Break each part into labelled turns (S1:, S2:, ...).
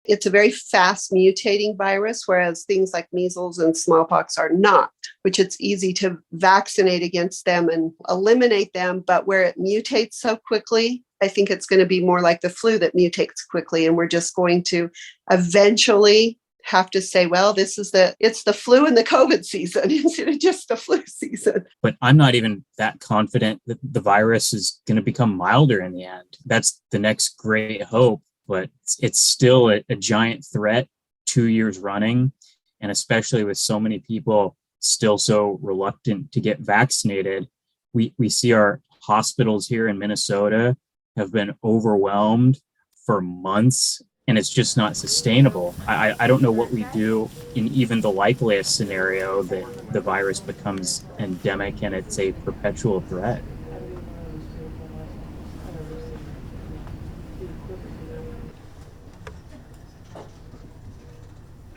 S1: It's a very fast mutating virus, whereas things like measles and smallpox are not, which it's easy to vaccinate against them and eliminate them. But where it mutates so quickly, I think it's going to be more like the flu that mutates quickly. And we're just going to eventually have to say, well, it's the flu and the COVID season instead of just the flu season.
S2: But I'm not even that confident that the virus is going to become milder in the end. That's the next great hope, but it's still a giant threat 2 years running. And especially with so many people still so reluctant to get vaccinated, we see our hospitals here in Minnesota have been overwhelmed for months. And it's just not sustainable. I don't know what we do in even the likeliest scenario that the virus becomes endemic and it's a perpetual threat.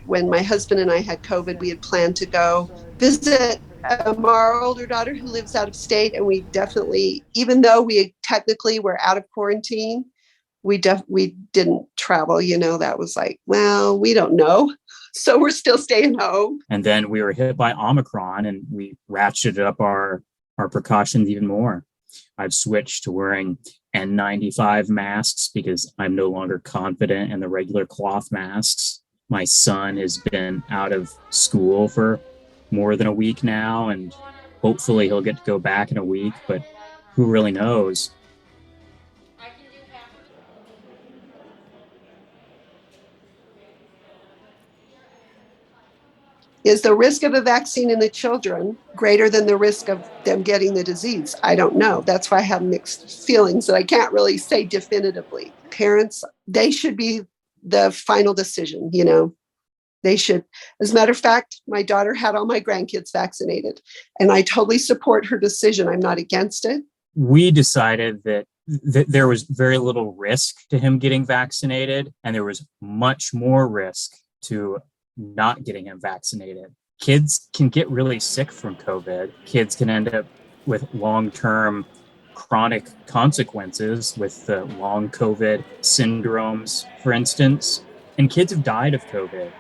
S1: When my husband and I had COVID, we had planned to go visit our older daughter who lives out of state. And we definitely, even though we technically were out of quarantine, we didn't travel, that was like, well, we don't know. So we're still staying home.
S2: And then we were hit by Omicron and we ratcheted up our precautions even more. I've switched to wearing N95 masks because I'm no longer confident in the regular cloth masks. My son has been out of school for more than a week now, and hopefully he'll get to go back in a week, but who really knows?
S1: Is the risk of a vaccine in the children greater than the risk of them getting the disease? I don't know. That's why I have mixed feelings that I can't really say definitively. Parents, they should be the final decision, They should. As a matter of fact, my daughter had all my grandkids vaccinated, and I totally support her decision. I'm not against it.
S2: We decided that there was very little risk to him getting vaccinated, and there was much more risk to not getting him vaccinated. Kids can get really sick from COVID. Kids can end up with long-term chronic consequences with the long COVID syndromes, for instance. And kids have died of COVID.